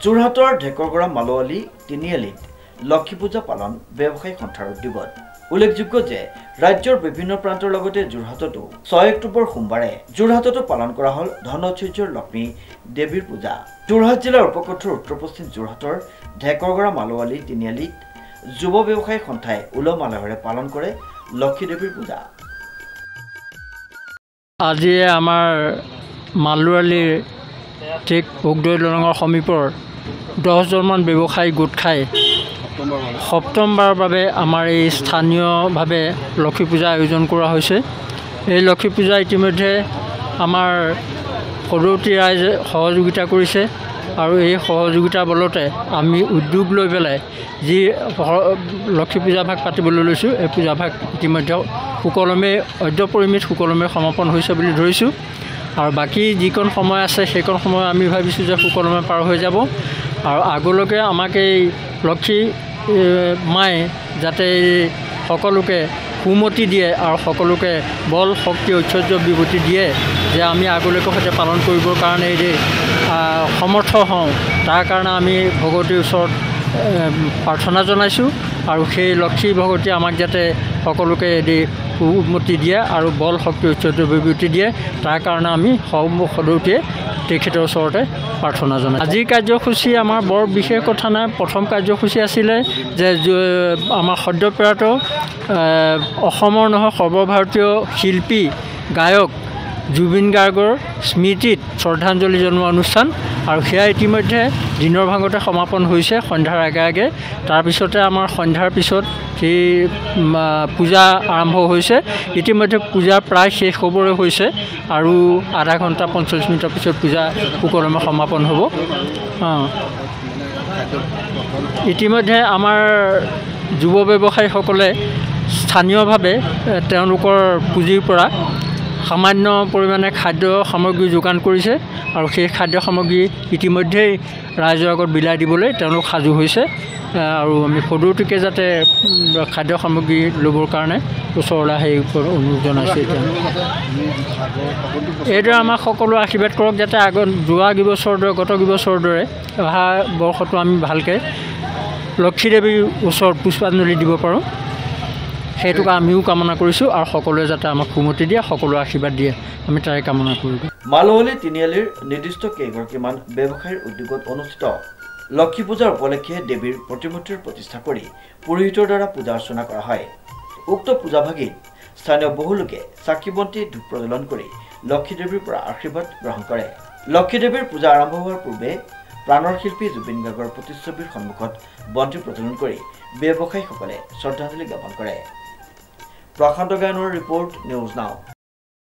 যোৰহাটৰ ঢেকৰগড়া মালোৱালি তিনিআলিত লক্ষী পূজা পালন ব্যৱসায়ী সন্থাৰ উদ্যোগত উল্লেখযোগ্য যে ৰাজ্যৰ বিভিন্ন প্ৰান্তৰ লগতে যোৰহাটতো 6 অক্টোবৰ সোমবাৰে যোৰহাটতো পালন কৰা হল ধনৈশ্বৰ্যৰ লক্ষ্মী দেৱীৰ পূজা। যোৰহাট জিলাৰ উপকণ্ঠৰ উত্তৰ-পশ্চিম যোৰহাটৰ ঢেকৰগড়া মালোৱালি তিনিআলিত যুৱ ব্যৱসায়ী সন্থাই উলহ মালহেৰে পালন কৰে লক্ষ্মী দেৱীৰ পূজা। আজি আমাৰ মালোৱালিৰ ঠিক উগদৈ দলঙৰ সমীপৰ 10জনমান ব্যৱসায়ী গোট খাই সপ্তমবাৰৰ বাবে আমাৰ এই স্থানীয়ভাৱে লক্ষী পূজা আয়োজন কৰা হৈছে। এই লক্ষী পূজা ইতিমধ্যে আমাৰ সদৌতি ৰাইজে সহযোগিতা কৰিছে আৰু এই সহযোগিতাৰ বলতে আমি উদ্যোগ লৈ পেলাই যি লক্ষী পূজাভাগ পাতিবলৈ লৈছোঁ, এই পূজাভাগ ইতিমধ্যে সুকলমে অদ্যপৰিমিত সুকলমে সমাপন হৈছে বুলি ধৰিছোঁ। আৰু বাকী যিকণ সময় আছে সেইকণ সময় আমি ভাবিছোঁ যে সুকলমে পাৰ হৈ যাব আৰু আগলৈকে আমাক এই লক্ষী মায়ে যাতে সকলোকে সুমতি দিয়ে আৰু সকলোকে বল শক্তি ঐশ্বৰ্য বিভূতি দিয়ে যে আমি আগলৈকে সৈতে পালন কৰিবৰ কাৰণে এই সমৰ্থ হওঁ, তাৰ কাৰণে আমি ভগৱতীৰ ওচৰত প্ৰাৰ্থনা জনাইছোঁ আৰু সেই লক্ষী ভগৱতী আমাক যাতে সকলোকে সুমতি দিয়ে আৰু বল শক্তি ঐশ্বৰ্য বিভূতি দিয়ে, তাৰ কাৰণে আমি সদৌতিয়ে তেখেতৰ ওচৰতে প্ৰাৰ্থনা জনাই। আজিৰ কাৰ্যসূচী আমাৰ বৰ বিশেষ কথা নাই। প্ৰথম কাৰ্যসূচী আছিলে যে আমাৰ সদ্যপ্ৰয়াত অসমৰ নহয় সৰ্বভাৰতীয় শিল্পী গায়ক জুবিন গাৰ্গৰ স্মৃতিত শ্ৰদ্ধাঞ্জলি জনোৱা অনুষ্ঠান আৰু সেয়া ইতিমধ্যে দিনৰ ভাগতে সমাপন হৈছে সন্ধ্যাৰ আগে আগে। তাৰপিছতে আমাৰ সন্ধ্যাৰ পিছত সেই পূজা আৰম্ভ হৈছে। ইতিমধ্যে পূজা প্ৰায় শেষ হ'বলৈ হৈছে আৰু আধা ঘণ্টা 45 মিনিটৰ পিছত পূজা সুকলমে সমাপন হ'ব। ইতিমধ্যে আমাৰ যুৱ ব্যৱসায়ীসকলে স্থানীয়ভাৱে তেওঁলোকৰ পুঁজিৰ পৰা সামান্য পৰিমাণে খাদ্য সামগ্ৰী যোগান কৰিছে আৰু সেই খাদ্য সামগ্ৰী ইতিমধ্যেই ৰাইজৰ আগত বিলাই দিবলৈ তেওঁলোক সাজু হৈছে আৰু আমি সদৌতিকে যাতে খাদ্য সামগ্ৰী ল'বৰ কাৰণে ওচৰলৈ আহি অনুৰোধ জনাইছোঁ। এইদৰে আমাক সকলো আশীৰ্বাদ কৰক যাতে যোৱা কিবছৰৰ দৰে গত কিবছৰৰ দৰে অহা বৰ্ষতো আমি ভালকৈ লক্ষী দেৱীৰ ওচৰত পুষ্পাঞ্জলি দিব পাৰোঁ, সেইটোকে আমিও কামনা কৰিছোঁ আৰু সকলোৱে যাতে আমাক সুমতি দিয়ে, সকলোৱে আশীৰ্বাদ দিয়ে, আমি তাৰে কামনা কৰিলোঁ। মালোৱালি তিনিআলিৰ নিৰ্দিষ্ট কেইগৰাকীমান ব্যৱসায়ীৰ উদ্যোগত অনুষ্ঠিত লক্ষী পূজাৰ উপলক্ষে দেৱীৰ প্ৰতিমূৰ্তিৰ প্ৰতিষ্ঠা কৰি পুৰোহিতৰ দ্বাৰা পূজা অৰ্চনা কৰা হয়। উক্ত পূজাভাগিত স্থানীয় বহু লোকে চাকি বন্তি ধূপ প্ৰজ্বলন কৰি লক্ষী দেৱীৰ পৰা আশীৰ্বাদ গ্ৰহণ কৰে। লক্ষী দেৱীৰ পূজা আৰম্ভ হোৱাৰ পূৰ্বে প্ৰাণৰ শিল্পী জুবিন গাৰ্গৰ প্ৰতিচ্ছবিৰ সন্মুখত বন্তি প্ৰজ্বলন কৰি ব্যৱসায়ীসকলে শ্ৰদ্ধাঞ্জলি জ্ঞাপন কৰে। প্ৰশান্ত গায়নৰ ৰিপৰ্ট, নিউজ নাও।